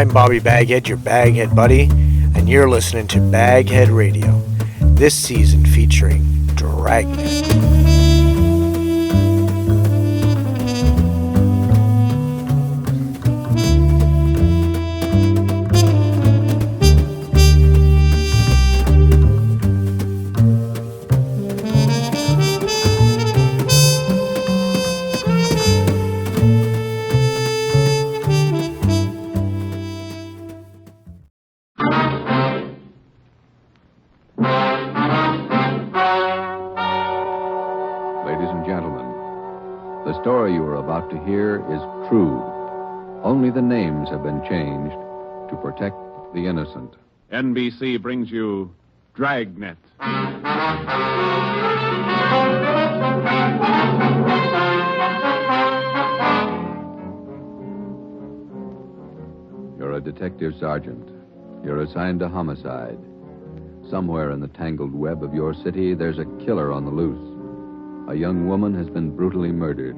I'm Bobby Baghead, your Baghead buddy, and you're listening to Baghead Radio, this season featuring Dragnet. The story you are about to hear is true. Only the names have been changed to protect the innocent. NBC brings you Dragnet. You're a detective sergeant. You're assigned to homicide. Somewhere in the tangled web of your city, there's a killer on the loose. A young woman has been brutally murdered.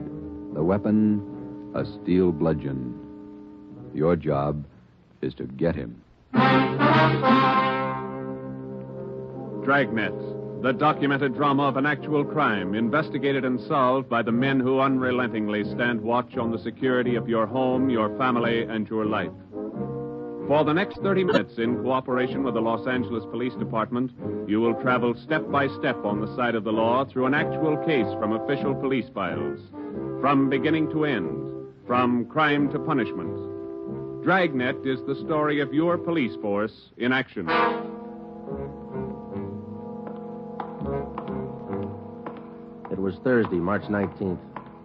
The weapon, a steel bludgeon. Your job is to get him. Dragnet, the documented drama of an actual crime, investigated and solved by the men who unrelentingly stand watch on the security of your home, your family, and your life. For the next 30 minutes, in cooperation with the Los Angeles Police Department, you will travel step by step on the side of the law through an actual case from official police files. From beginning to end, from crime to punishment. Dragnet is the story of your police force in action. It was Thursday, March 19th.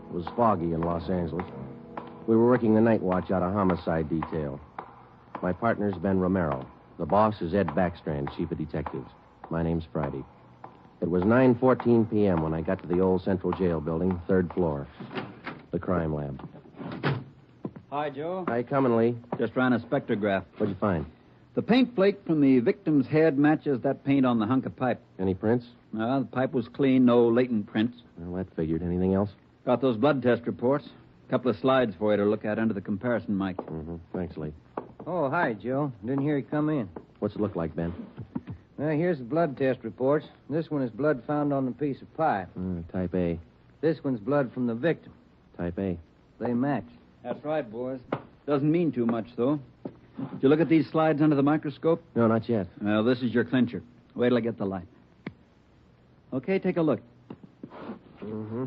It was foggy in Los Angeles. We were working the night watch out of homicide detail. My partner's Ben Romero. The boss is Ed Backstrand, chief of detectives. My name's Friday. It was 9:14 p.m. when I got to the old Central Jail building, third floor. The crime lab. Hi, Joe. Hi, coming, Lee. Just ran a spectrograph. What'd you find? The paint flake from the victim's head matches that paint on the hunk of pipe. Any prints? The pipe was clean, no latent prints. Well, that figured. Anything else? Got those blood test reports. A couple of slides for you to look at under the comparison mic. Mm-hmm. Thanks, Lee. Oh, hi, Joe. Didn't hear you come in. What's it look like, Ben? Well, here's the blood test reports. This one is blood found on the piece of pipe. Type A. This one's blood from the victim. Type A. They match. That's right, boys. Doesn't mean too much, though. Did you look at these slides under the microscope? No, not yet. Well, this is your clincher. Wait till I get the light. Okay, take a look. Mm-hmm.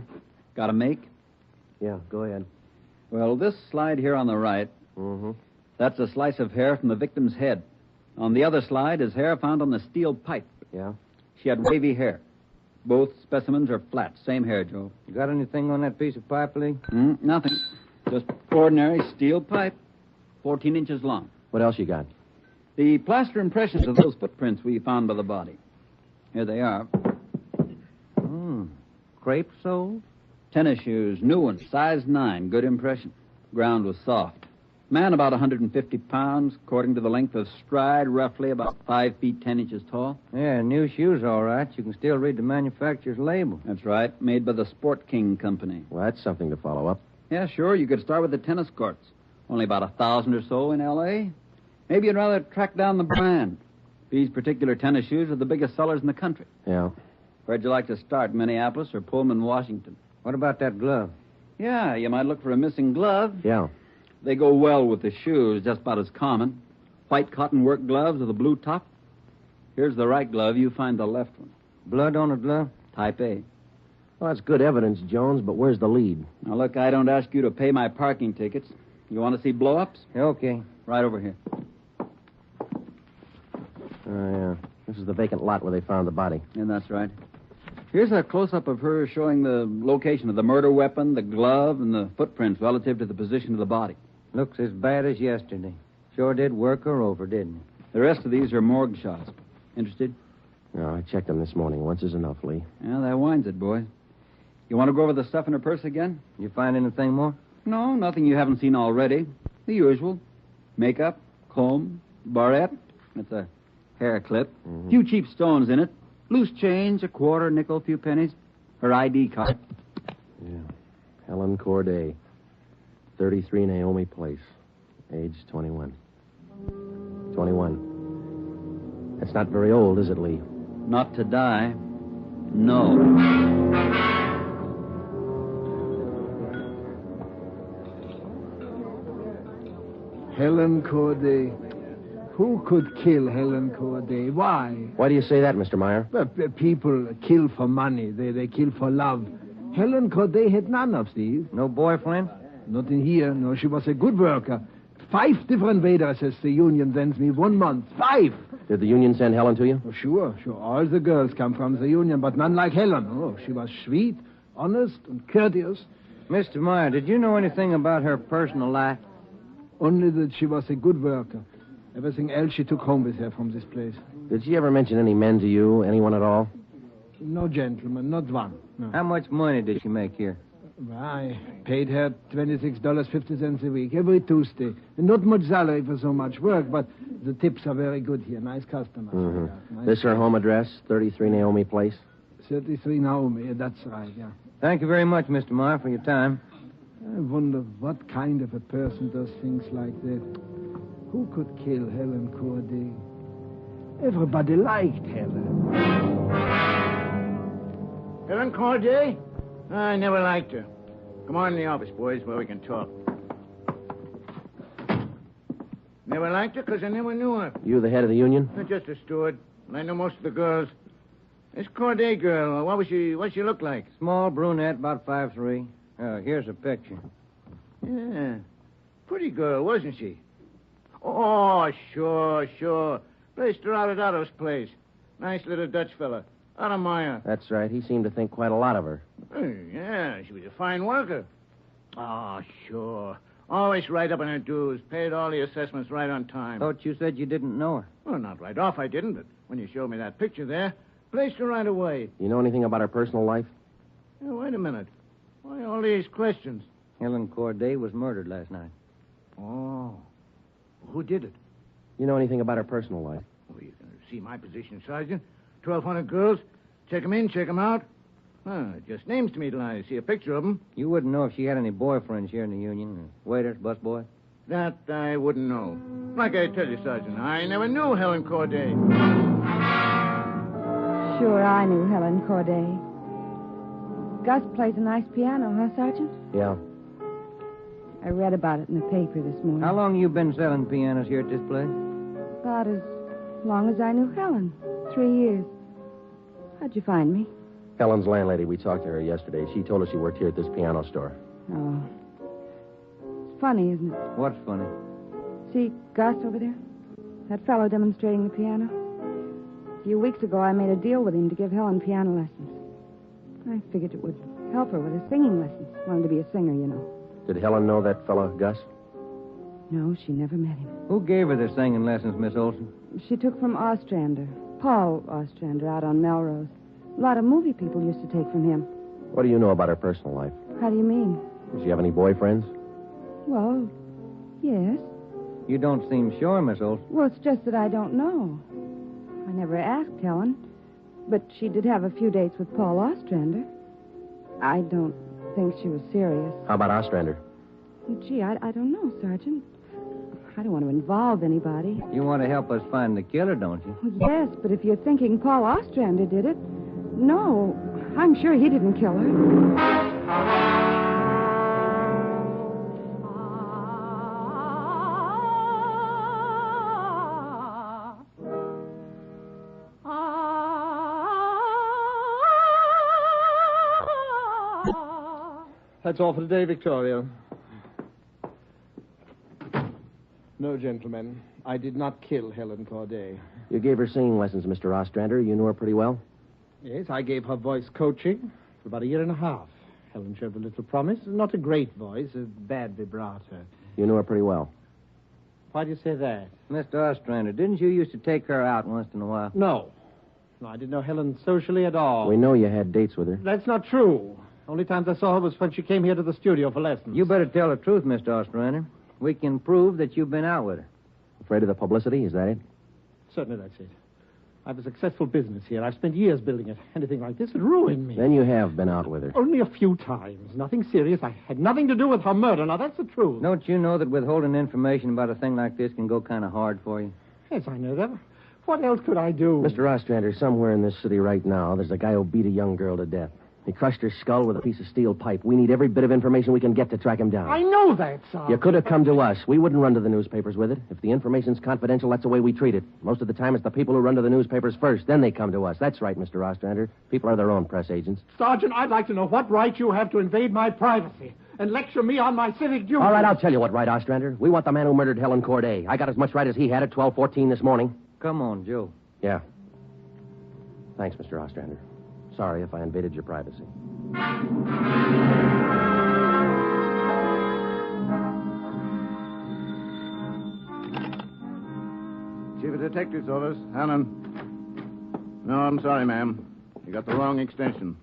Got a make? Yeah, go ahead. Well, this slide here on the right, Mm-hmm. that's a slice of hair from the victim's head. On the other slide is hair found on the steel pipe. Yeah? She had wavy hair. Both specimens are flat. Same hair, Joe. You got anything on that piece of pipe, Lee? Nothing. Just ordinary steel pipe, 14 inches long. What else you got? The plaster impressions of those footprints we found by the body. Here they are. Crepe soles? Tennis shoes, new ones, size 9, good impression. Ground was soft. Man about 150 pounds, according to the length of stride, roughly about 5 feet 10 inches tall. Yeah, new shoes, all right. You can still read the manufacturer's label. That's right, made by the Sport King Company. Well, that's something to follow up. Yeah, sure, you could start with the tennis courts. Only about 1,000 or so in L.A. Maybe you'd rather track down the brand. These particular tennis shoes are the biggest sellers in the country. Yeah. Where'd you like to start, Minneapolis or Pullman, Washington? What about that glove? Yeah, you might look for a missing glove. Yeah. They go well with the shoes, just about as common. White cotton work gloves with a blue top. Here's the right glove. You find the left one. Blood on the glove? Type A. Well, that's good evidence, Jones, but where's the lead? Now, look, I don't ask you to pay my parking tickets. You want to see blow-ups? Okay. Right over here. Yeah. This is the vacant lot where they found the body. Yeah, that's right. Here's a close-up of her showing the location of the murder weapon, the glove, and the footprints relative to the position of the body. Looks as bad as yesterday. Sure did work her over, didn't it? The rest of these are morgue shots. Interested? No, I checked them this morning. Once is enough, Lee. Yeah, that winds it, boys. You want to go over the stuff in her purse again? You find anything more? No, nothing you haven't seen already. The usual. Makeup, comb, barrette. That's a hair clip. Mm-hmm. Few cheap stones in it. Loose change, a quarter, nickel, few pennies. Her ID card. Yeah. Helen Corday. 33 Naomi Place. Age 21. 21. That's not very old, is it, Lee? Not to die. No. Helen Corday. Who could kill Helen Corday? Why? Why do you say that, Mr. Meyer? People kill for money. They kill for love. Helen Corday had none of these. No boyfriend? Not in here. No, she was a good worker. 5 different waitresses the union sends me 1 month. 5! Did the union send Helen to you? Oh, sure. All the girls come from the union, but none like Helen. Oh, she was sweet, honest, and courteous. Mr. Meyer, did you know anything about her personal life? Only that she was a good worker. Everything else she took home with her from this place. Did she ever mention any men to you? Anyone at all? No gentleman, not one. No. How much money did she make here? I paid her $26.50 a week, every Tuesday. And not much salary for so much work, but the tips are very good here. Nice customers. Mm-hmm. Yeah, nice This her home address, 33 Naomi Place? 33 Naomi, yeah, that's right, yeah. Thank you very much, Mr. Meyer, for your time. I wonder what kind of a person does things like that. Who could kill Helen Corday? Everybody liked Helen. Helen Corday? I never liked her. Come on in the office, boys, where we can talk. Never liked her because I never knew her. You the head of the union? Just a steward. And I know most of the girls. This Corday girl, what's she look like? Small brunette, about 5'3". Here's a picture. Yeah. Pretty girl, wasn't she? Oh, sure. Placed her out at Otto's place. Nice little Dutch fella. Otto Meyer. That's right. He seemed to think quite a lot of her. Yeah, she was a fine worker. Oh, sure. Always right up on her dues. Paid all the assessments right on time. Thought you said you didn't know her. Well, not right off, I didn't, but when you showed me that picture there, placed her right away. You know anything about her personal life? Wait a minute. Why all these questions? Helen Corday was murdered last night. Oh. Who did it? You know anything about her personal life? Well, you can see my position, Sergeant. 1,200 girls. Check 'em in, check 'em out. Just names to me till I see a picture of 'em. You wouldn't know if she had any boyfriends here in the union? Waiters, busboy? That I wouldn't know. Like I tell you, Sergeant, I never knew Helen Corday. Sure, I knew Helen Corday. Gus plays a nice piano, huh, Sergeant? Yeah. I read about it in the paper this morning. How long you been selling pianos here at this place? About as long as I knew Helen. 3 years. How'd you find me? Helen's landlady, we talked to her yesterday. She told us you worked here at this piano store. Oh. It's funny, isn't it? What's funny? See Gus over there? That fellow demonstrating the piano? A few weeks ago, I made a deal with him to give Helen piano lessons. I figured it would help her with her singing lessons. Wanted to be a singer, you know. Did Helen know that fellow, Gus? No, she never met him. Who gave her the singing lessons, Miss Olson? She took from Ostrander. Paul Ostrander out on Melrose. A lot of movie people used to take from him. What do you know about her personal life? How do you mean? Does she have any boyfriends? Well, yes. You don't seem sure, Miss Olson. Well, it's just that I don't know. I never asked Helen. But she did have a few dates with Paul Ostrander. I don't think she was serious. How about Ostrander? Gee, I don't know, Sergeant. I don't want to involve anybody. You want to help us find the killer, don't you? Well, yes, but if you're thinking Paul Ostrander did it, no. I'm sure he didn't kill her. That's all for today, Victoria. No, gentlemen. I did not kill Helen Corday. You gave her singing lessons, Mr. Ostrander. You knew her pretty well? Yes, I gave her voice coaching for about 1.5 years. Helen showed a little promise. Not a great voice, a bad vibrato. You knew her pretty well? Why do you say that? Mr. Ostrander, didn't you used to take her out once in a while? No, I didn't know Helen socially at all. We know you had dates with her. That's not true. Only times I saw her was when she came here to the studio for lessons. You better tell the truth, Mr. Ostrander. We can prove that you've been out with her. Afraid of the publicity? Is that it? Certainly that's it. I have a successful business here. I've spent years building it. Anything like this would ruin me. Then you have been out with her. Only a few times. Nothing serious. I had nothing to do with her murder. Now, that's the truth. Don't you know that withholding information about a thing like this can go kind of hard for you? Yes, I know that. What else could I do? Mr. Ostrander, somewhere in this city right now, there's a guy who beat a young girl to death. He crushed her skull with a piece of steel pipe. We need every bit of information we can get to track him down. I know that, Sergeant. You could have come to us. We wouldn't run to the newspapers with it. If the information's confidential, that's the way we treat it. Most of the time, it's the people who run to the newspapers first. Then they come to us. That's right, Mr. Ostrander. People are their own press agents. Sergeant, I'd like to know what right you have to invade my privacy and lecture me on my civic duties. All right, I'll tell you what right, Ostrander. We want the man who murdered Helen Corday. I got as much right as he had at 12:14 this morning. Come on, Joe. Yeah. Thanks, Mr. Ostrander. Sorry if I invaded your privacy. Chief of Detectives Office, Helen. No, I'm sorry, ma'am. You got the wrong extension.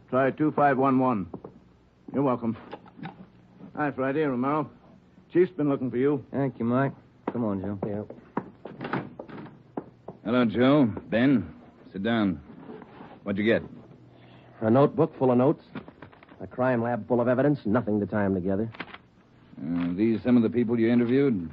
Try 2511. You're welcome. Hi, Friday, Romero. Chief's been looking for you. Thank you, Mike. Come on, Joe. Yeah. Hello, Joe. Ben, sit down. What'd you get? A notebook full of notes. A crime lab full of evidence. Nothing to tie them together. These some of the people you interviewed?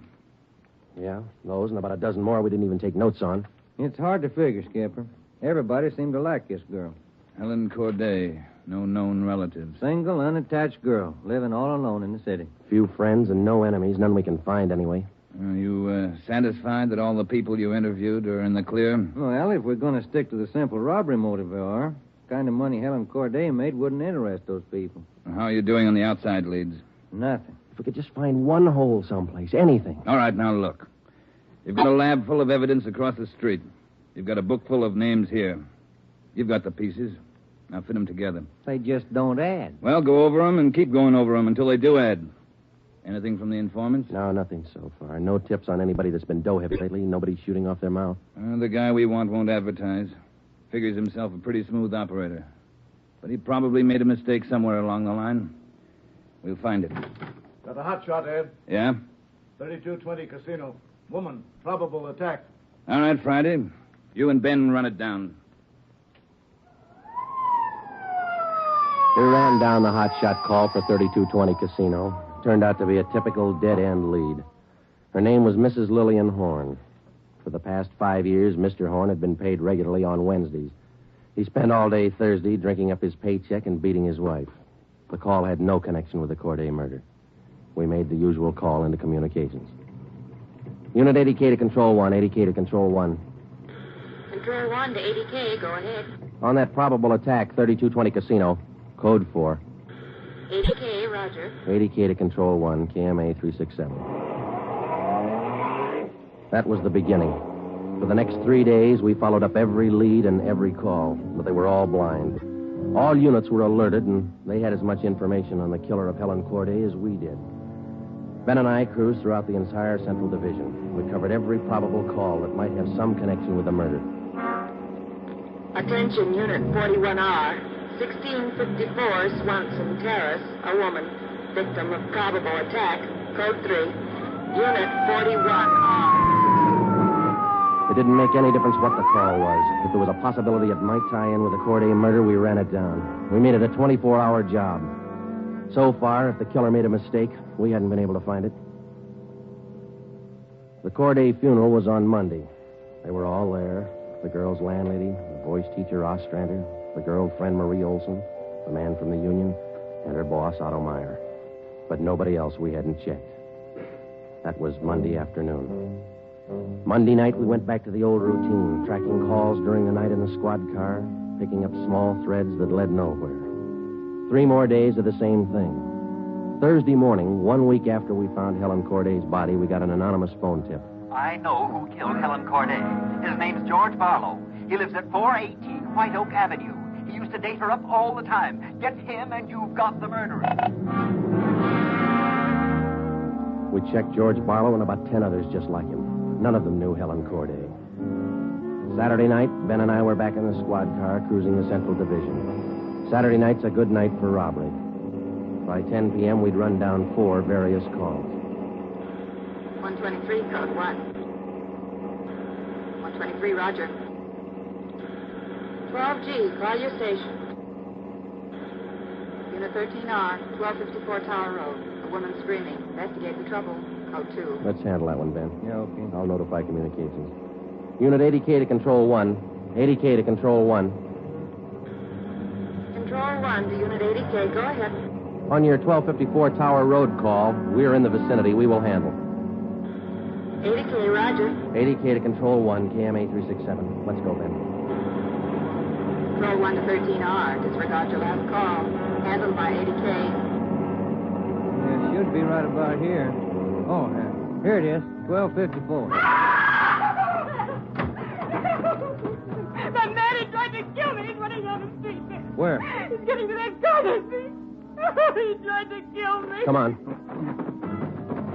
Yeah, those and about a dozen more we didn't even take notes on. It's hard to figure, Skipper. Everybody seemed to like this girl. Helen Corday. No known relatives. Single, unattached girl, living all alone in the city. Few friends and no enemies. None we can find anyway. Are you satisfied that all the people you interviewed are in the clear? Well, if we're going to stick to the simple robbery motive, we are. The kind of money Helen Corday made wouldn't interest those people. How are you doing on the outside leads? Nothing. If we could just find one hole someplace, anything. All right, now look. You've got a lab full of evidence across the street. You've got a book full of names here. You've got the pieces. Now fit them together. They just don't add. Well, go over them and keep going over them until they do add. Anything from the informants? No, nothing so far. No tips on anybody that's been dough-heavy lately. Nobody shooting off their mouth. The guy we want won't advertise. Figures himself a pretty smooth operator. But he probably made a mistake somewhere along the line. We'll find it. Got a hot shot, Ed. Yeah? 3220 Casino. Woman, probable attack. All right, Friday. You and Ben run it down. We ran down the hotshot call for 3220 Casino. Turned out to be a typical dead-end lead. Her name was Mrs. Lillian Horn. For the past 5 years, Mr. Horn had been paid regularly on Wednesdays. He spent all day Thursday drinking up his paycheck and beating his wife. The call had no connection with the Corday murder. We made the usual call into communications. Unit 80K to Control 1, 80K to Control 1. Control 1 to 80K, go ahead. On that probable attack, 3220 Casino, code 4. 80K, roger. 80K to Control 1, KMA 367. That was the beginning. For the next 3 days, we followed up every lead and every call, but they were all blind. All units were alerted, and they had as much information on the killer of Helen Corday as we did. Ben and I cruised throughout the entire Central Division. We covered every probable call that might have some connection with the murder. Attention, Unit 41R. 1654 Swanson Terrace, a woman, victim of probable attack, code 3. Unit 41R. It didn't make any difference what the call was. If there was a possibility it might tie in with the Corday murder, we ran it down. We made it a 24-hour job. So far, if the killer made a mistake, we hadn't been able to find it. The Corday funeral was on Monday. They were all there. The girl's landlady, the voice teacher Ostrander, the girlfriend Marie Olson, the man from the union, and her boss Otto Meyer. But nobody else we hadn't checked. That was Monday afternoon. Monday night, we went back to the old routine, tracking calls during the night in the squad car, picking up small threads that led nowhere. 3 more days of the same thing. Thursday morning, 1 week after we found Helen Corday's body, we got an anonymous phone tip. I know who killed Helen Corday. His name's George Barlow. He lives at 418 White Oak Avenue. He used to date her up all the time. Get him and you've got the murderer. We checked George Barlow and about 10 others just like him. None of them knew Helen Corday. Saturday night, Ben and I were back in the squad car cruising the Central Division. Saturday night's a good night for robbery. By 10 p.m., we'd run down 4 various calls. 123, code 1. 123, roger. 12G, call your station. Unit 13R, 1254 Tower Road. A woman screaming. Investigate the trouble. Code 2. Let's handle that one, Ben. Yeah, okay. I'll notify communications. Unit 80K to Control 1. 80K to Control 1. Control 1 to Unit 80K. Go ahead. On your 1254 Tower Road call, we're in the vicinity. We will handle. 80K, roger. 80K to Control 1, KMA 367. Let's go, Ben. Control 1 to 13R. Disregard your last call. Handled by 80K. Yeah, it should be right about here. Oh, here it is. 1254. That man who tried to kill me is running down the street. Where? He's getting to that corner, see? He tried to kill me. Come on.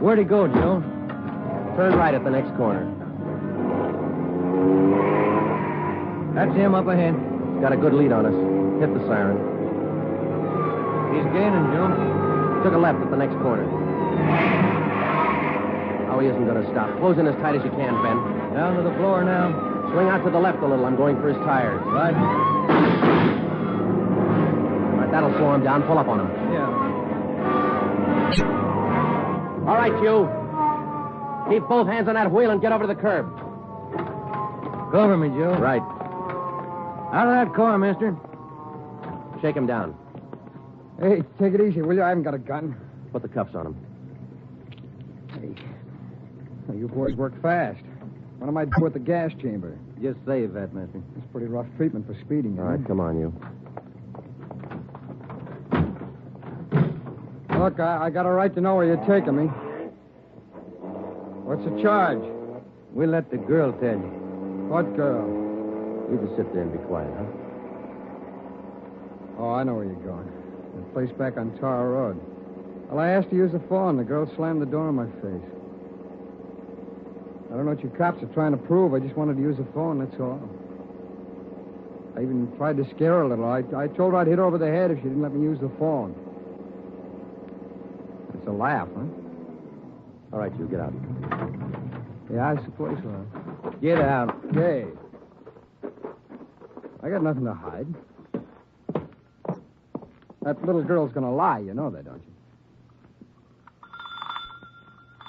Where'd he go, Joe? Turn right at the next corner. That's him up ahead. He's got a good lead on us. Hit the siren. He's gaining, Joe. Took a left at the next corner. Oh, he isn't going to stop. Close in as tight as you can, Ben. Down to the floor now. Swing out to the left a little. I'm going for his tires. Right. All right, that'll slow him down. Pull up on him. Yeah. All right, you. Keep both hands on that wheel and get over to the curb. Cover me, Joe. Right. Out of that car, mister. Shake him down. Hey, take it easy, will you? I haven't got a gun. Put the cuffs on him. Hey. Well, you boys work fast. What am I doing at the gas chamber? Just save that, mister. It's pretty rough treatment for speeding. All right, come on, you. Look, I got a right to know where you're taking me. What's the charge? We'll let the girl tell you. What girl? You just sit there and be quiet, huh? Oh, I know where you're going. The place back on Tower Road. Well, I asked to use the phone. The girl slammed the door in my face. I don't know what you cops are trying to prove. I just wanted to use the phone, that's all. I even tried to scare her a little. I told her I'd hit her over the head if she didn't let me use the phone. It's a laugh, huh? All right, you get out. Yeah, I suppose so. Get out. Hey. I got nothing to hide. That little girl's gonna lie. You know that, don't you?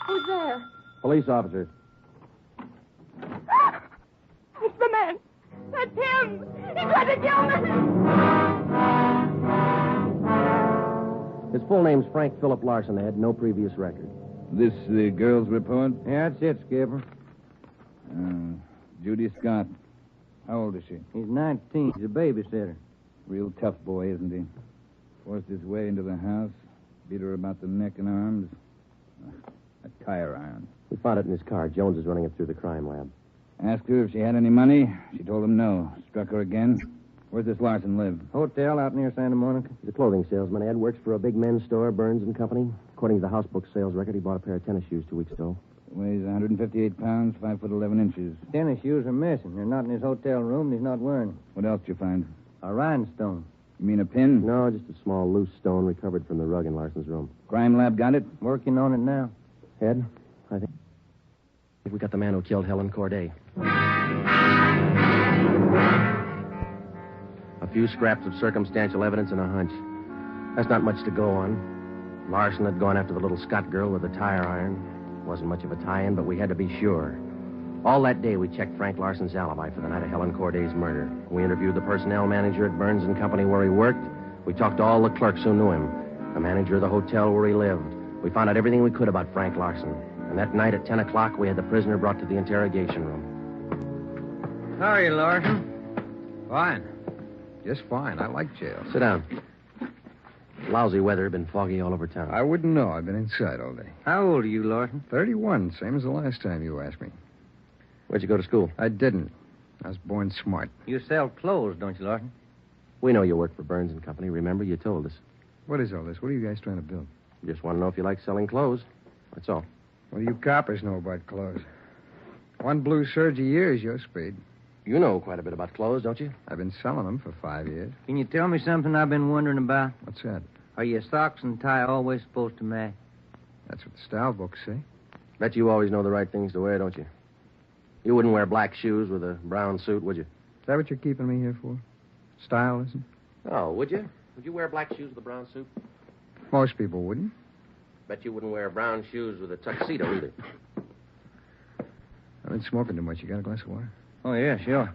Who's there? Police officer. It's the man. That's him. He tried to kill me. His full name's Frank Philip Larson. They had no previous record. This the girl's report? Yeah, that's it, Skipper. Judy Scott. How old is she? He's 19. He's a babysitter. Real tough boy, isn't he? Forced his way into the house, beat her about the neck and arms. A tire iron. We found it in his car. Jones is running it through the crime lab. Asked her if she had any money. She told him no. Struck her again. Where's this Larson live? Hotel out near Santa Monica. He's a clothing salesman, Ed. Works for a big men's store, Burns and Company. According to the house book sales record, he bought a pair of tennis shoes 2 weeks ago. Weighs 158 pounds, 5 foot 11 inches. Tennis shoes are missing. They're not in his hotel room, and he's not wearing them. What else did you find? A rhinestone. You mean a pin? No, just a small loose stone recovered from the rug in Larson's room. Crime lab got it? Working on it now. Ed, I think we got the man who killed Helen Corday. A few scraps of circumstantial evidence and a hunch. That's not much to go on. Larson had gone after the little Scott girl with the tire iron. Wasn't much of a tie-in, but we had to be sure. All that day, we checked Frank Larson's alibi for the night of Helen Corday's murder. We interviewed the personnel manager at Burns and Company where he worked. We talked to all the clerks who knew him, the manager of the hotel where he lived. We found out everything we could about Frank Larson. And that night at 10 o'clock, we had the prisoner brought to the interrogation room. How are you, Larson? Fine. Just fine. I like jail. Sit down. Lousy weather, been foggy all over town. I wouldn't know. I've been inside all day. How old are you, Larson? 31, same as the last time you asked me. Where'd you go to school? I didn't. I was born smart. You sell clothes, don't you, Larson? We know you work for Burns and Company. Remember, you told us. What is all this? What are you guys trying to build? Just want to know if you like selling clothes. That's all. What do you coppers know about clothes? One blue serge a year is your speed. You know quite a bit about clothes, don't you? I've been selling them for 5 years. Can you tell me something I've been wondering about? What's that? Are your socks and tie always supposed to match? That's what the style books say. Bet you always know the right things to wear, don't you? You wouldn't wear black shoes with a brown suit, would you? Is that what you're keeping me here for? Style, isn't it? Oh, would you? Would you wear black shoes with a brown suit? Most people wouldn't. Bet you wouldn't wear brown shoes with a tuxedo either. I've been smoking too much. You got a glass of water? Oh, yeah, sure.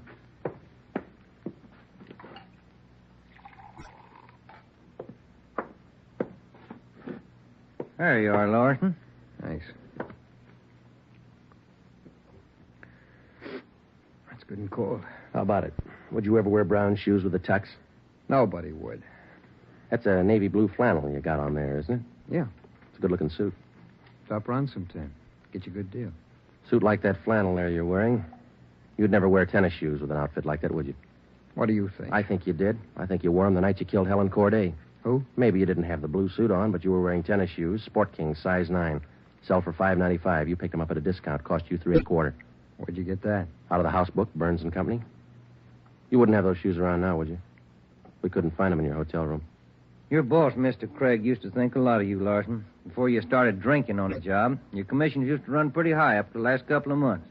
There you are, Larson. Thanks. That's good and cold. How about it? Would you ever wear brown shoes with a tux? Nobody would. That's a navy blue flannel you got on there, isn't it? Yeah. It's a good-looking suit. Stop around sometime. Get you a good deal. Suit like that flannel there you're wearing. You'd never wear tennis shoes with an outfit like that, would you? What do you think? I think you did. I think you wore them the night you killed Helen Corday. Who? Maybe you didn't have the blue suit on, but you were wearing tennis shoes, Sport King, size 9. Sell for $5.95. You picked them up at a discount. Cost you $3.25. Where'd you get that? Out of the house book, Burns and Company. You wouldn't have those shoes around now, would you? We couldn't find them in your hotel room. Your boss, Mr. Craig, used to think a lot of you, Larson. Before you started drinking on the job, your commissions used to run pretty high up the last couple of months.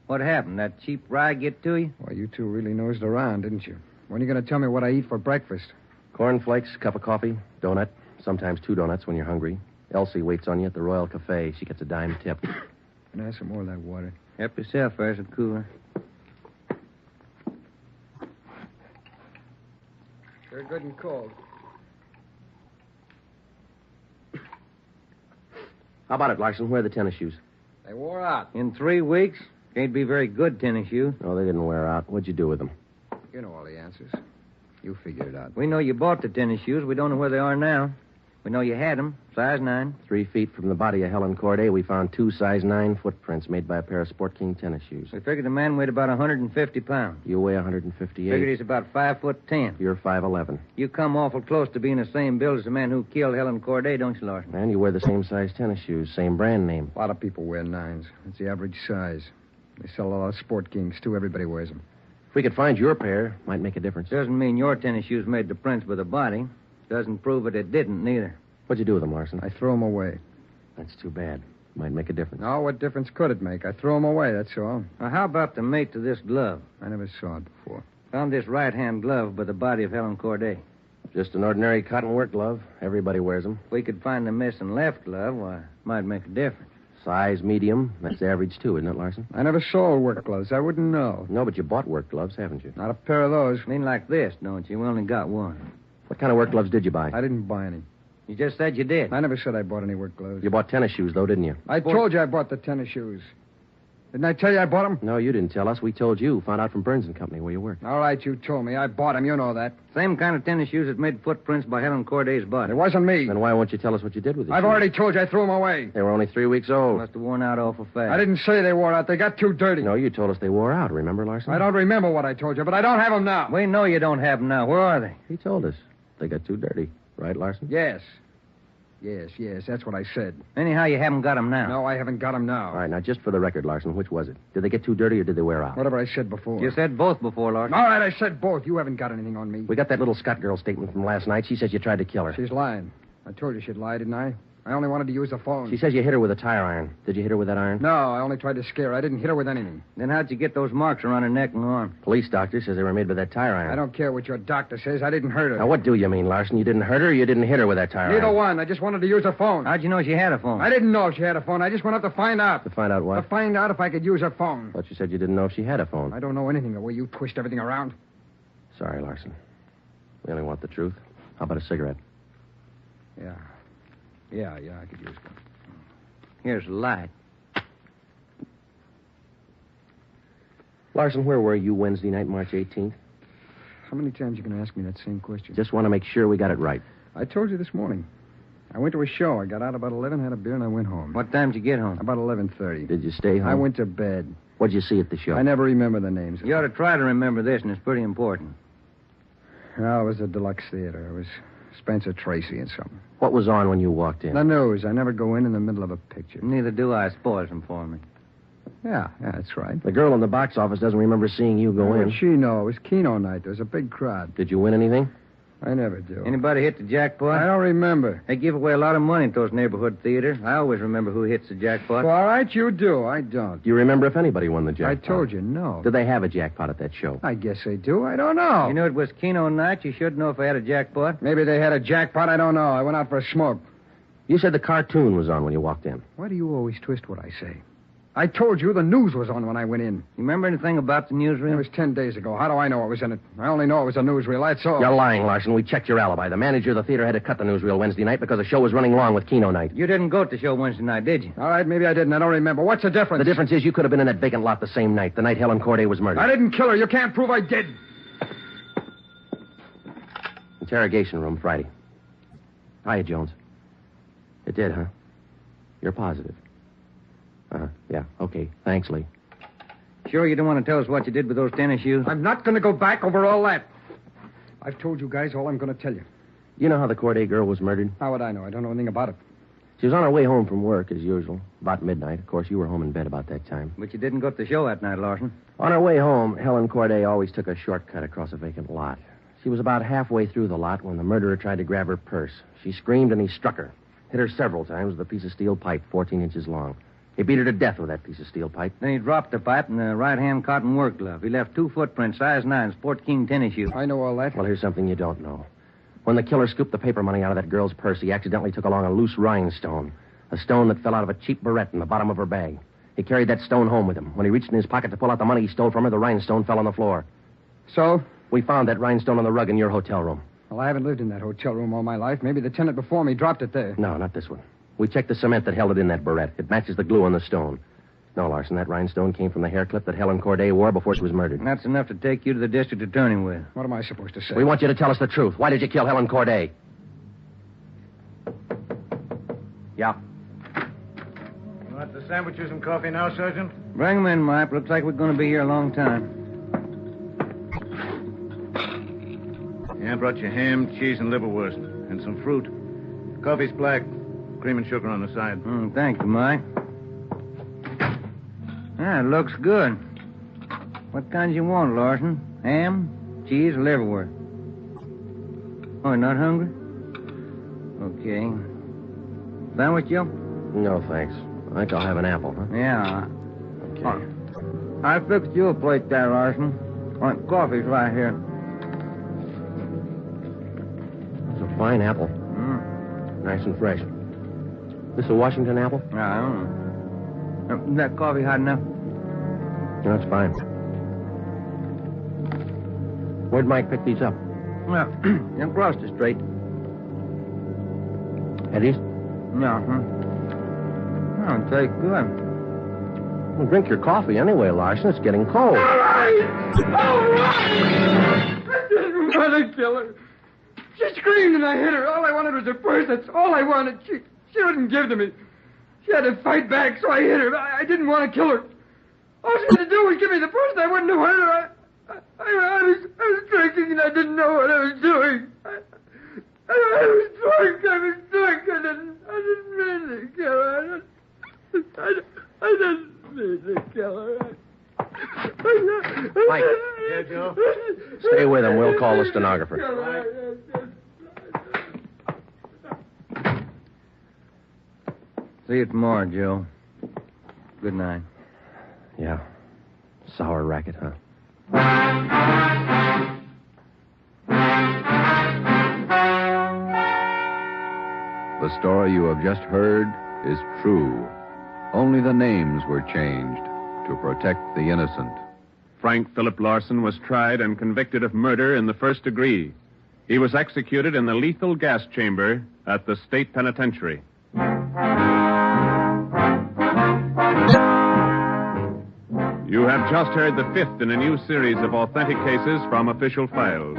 What happened? That cheap rye get to you? Well, you two really nosed around, didn't you? When are you going to tell me what I eat for breakfast? Cornflakes, cup of coffee, donut, sometimes 2 donuts when you're hungry. Elsie waits on you at the Royal Cafe. She gets a dime tip. Can I have some more of that water? Help yourself, there's a cooler. They're good and cold. How about it, Larson? Where are the tennis shoes? They wore out. In 3 weeks? Can't be very good tennis shoes. No, they didn't wear out. What'd you do with them? You know all the answers. You figured it out. We know you bought the tennis shoes. We don't know where they are now. We know you had them, size 9. 3 feet from the body of Helen Corday, we found 2 size 9 footprints made by a pair of Sport King tennis shoes. We figured the man weighed about 150 pounds. You weigh 158. Figured he's about 5'10". You're 5'11". You come awful close to being the same build as the man who killed Helen Corday, don't you, Larson? And you wear the same size tennis shoes, same brand name. A lot of people wear 9s. It's the average size. They sell a lot of Sport Kings, too. Everybody wears them. If we could find your pair, might make a difference. Doesn't mean your tennis shoes made the prints by the body. Doesn't prove it didn't, neither. What'd you do with them, Larson? I threw them away. That's too bad. Might make a difference. No, what difference could it make? I threw them away, that's all. Now, how about the mate to this glove? I never saw it before. Found this right-hand glove by the body of Helen Corday. Just an ordinary cotton work glove. Everybody wears them. If we could find the missing left glove, why, it might make a difference. Size medium. That's average, too, isn't it, Larson? I never sold work gloves. I wouldn't know. No, but you bought work gloves, haven't you? Not a pair of those. Mean like this, don't you? We only got one. What kind of work gloves did you buy? I didn't buy any. You just said you did. I never said I bought any work gloves. You bought tennis shoes, though, didn't you? I told you I bought the tennis shoes. Didn't I tell you I bought them? No, you didn't tell us. We told you. Found out from Burns and Company where you worked. All right, you told me. I bought them. You know that. Same kind of tennis shoes that made footprints by Helen Corday's body. It wasn't me. Then why won't you tell us what you did with them? I've already told you I threw them away. They were only 3 weeks old. Must have worn out awful fast. I didn't say they wore out. They got too dirty. No, you told us they wore out. Remember, Larson? I don't remember what I told you, but I don't have them now. We know you don't have them now. Where are they? He told us. They got too dirty. Right, Larson? Yes. Yes, that's what I said. Anyhow, you haven't got them now. No, I haven't got them now. All right, now, just for the record, Larson, which was it? Did they get too dirty or did they wear out? Whatever I said before. You said both before, Larson. All right, I said both. You haven't got anything on me. We got that little Scott girl statement from last night. She says you tried to kill her. She's lying. I told you she'd lie, didn't I? I only wanted to use the phone. She says you hit her with a tire iron. Did you hit her with that iron? No, I only tried to scare her. I didn't hit her with anything. Then how'd you get those marks around her neck and arm? Police doctor says they were made by that tire iron. I don't care what your doctor says. I didn't hurt her. Now, what do you mean, Larson? You didn't hurt her or you didn't hit her with that tire iron? Neither one. I just wanted to use her phone. How'd you know she had a phone? I didn't know if she had a phone. I just went up to find out. To find out what? To find out if I could use her phone. But you said you didn't know if she had a phone. I don't know anything the way you twist everything around. Sorry, Larson. We only want the truth. How about a cigarette? Yeah, I could use one. Here's the light. Larson, where were you Wednesday night, March 18th? How many times are you going to ask me that same question? Just want to make sure we got it right. I told you this morning. I went to a show. I got out about 11, had a beer, and I went home. What time did you get home? About 11:30. Did you stay home? I went to bed. What'd you see at the show? I never remember the names. You ought to try to remember this, and it's pretty important. No, it was a deluxe theater. It was Spencer Tracy and something. What was on when you walked in? The news. I never go in the middle of a picture. Neither do I. Spoils them for me. Yeah, that's right. The girl in the box office doesn't remember seeing you go in. She know. It was Keno night. There was a big crowd. Did you win anything? I never do. Anybody hit the jackpot? I don't remember. They give away a lot of money at those neighborhood theaters. I always remember who hits the jackpot. Well, all right, you do. I don't. Do you remember if anybody won the jackpot? I told you, no. Did they have a jackpot at that show? I guess they do. I don't know. You knew it was Keno night. You should know if they had a jackpot. Maybe they had a jackpot. I don't know. I went out for a smoke. You said the cartoon was on when you walked in. Why do you always twist what I say? I told you the news was on when I went in. You remember anything about the newsreel? It was 10 days ago. How do I know what was in it? I only know it was a newsreel. That's all. You're lying, Larson. We checked your alibi. The manager of the theater had to cut the newsreel Wednesday night because the show was running long with Keno night. You didn't go to the show Wednesday night, did you? All right, maybe I didn't. I don't remember. What's the difference? The difference is you could have been in that vacant lot the same night, the night Helen Corday was murdered. I didn't kill her. You can't prove I did. Interrogation room, Friday. Hiya, Jones. It did, huh? You're positive. Yeah, okay. Thanks, Lee. Sure you don't want to tell us what you did with those tennis shoes? I'm not going to go back over all that. I've told you guys all I'm going to tell you. You know how the Corday girl was murdered? How would I know? I don't know anything about it. She was on her way home from work, as usual, about midnight. Of course, you were home in bed about that time. But you didn't go to the show that night, Larson. On her way home, Helen Corday always took a shortcut across a vacant lot. She was about halfway through the lot when the murderer tried to grab her purse. She screamed and he struck her. Hit her several times with a piece of steel pipe 14 inches long. He beat her to death with that piece of steel pipe. Then he dropped the pipe in the right-hand cotton work glove. He left 2 footprints, size 9, Sport King tennis shoes. I know all that. Well, here's something you don't know. When the killer scooped the paper money out of that girl's purse, he accidentally took along a loose rhinestone. A stone that fell out of a cheap barrette in the bottom of her bag. He carried that stone home with him. When he reached in his pocket to pull out the money he stole from her, the rhinestone fell on the floor. So? We found that rhinestone on the rug in your hotel room. Well, I haven't lived in that hotel room all my life. Maybe the tenant before me dropped it there. No, not this one. We checked the cement that held it in that barrette. It matches the glue on the stone. No, Larson, that rhinestone came from the hair clip that Helen Corday wore before she was murdered. And that's enough to take you to the district attorney with. What am I supposed to say? We want you to tell us the truth. Why did you kill Helen Corday? Yeah. You want the sandwiches and coffee now, Sergeant? Bring them in, Mike. Looks like we're going to be here a long time. Yeah, I brought you ham, cheese, and liverwurst. And some fruit. Coffee's black. Cream and sugar on the side. Thank you, Mike. It looks good. What kinds you want, Larson? Ham, cheese, or liverwurst? Oh, you're not hungry? Okay. Sandwich, Joe? No, thanks. I think I'll have an apple, huh? Yeah. Okay. I fixed you a plate there, Larson. Coffee's right here. It's a fine apple. Nice and fresh. This a Washington apple? I don't know. Is that coffee hot enough? No, it's fine. Where'd Mike pick these up? Well, across the street. Eddie's? Yeah, Oh, take good. Well, drink your coffee anyway, Larson. It's getting cold. All right! I didn't want to kill her. She screamed and I hit her. All I wanted was her purse. That's all I wanted. She wouldn't give to me. She had to fight back, so I hit her. I didn't want to kill her. All she had to do was give me the purse, and I wouldn't have hurt her. I was drinking, and I didn't know what I was doing. I was drunk. I didn't mean to kill her. I didn't mean to kill her. Mike. Yeah, Joe? Stay with him. We'll call the stenographer. See you tomorrow, Joe. Good night. Yeah. Sour racket, huh? The story you have just heard is true. Only the names were changed to protect the innocent. Frank Philip Larson was tried and convicted of murder in the first degree. He was executed in the lethal gas chamber at the state penitentiary. You have just heard the fifth in a new series of authentic cases from official files.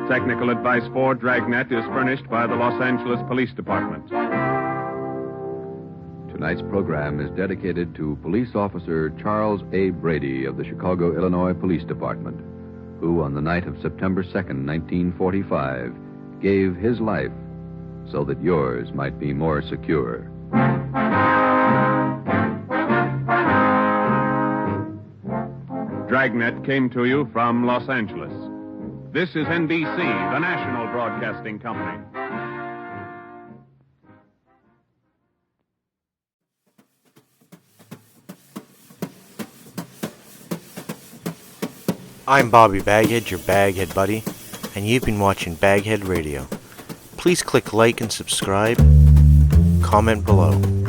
Technical advice for Dragnet is furnished by the Los Angeles Police Department. Tonight's program is dedicated to Police Officer Charles A. Brady of the Chicago, Illinois Police Department, who on the night of September 2nd, 1945, gave his life so that yours might be more secure. Dragnet came to you from Los Angeles. This is NBC, the national broadcasting company. I'm Bobby Baghead, your Baghead buddy, and you've been watching Baghead Radio. Please click like and subscribe. Comment below.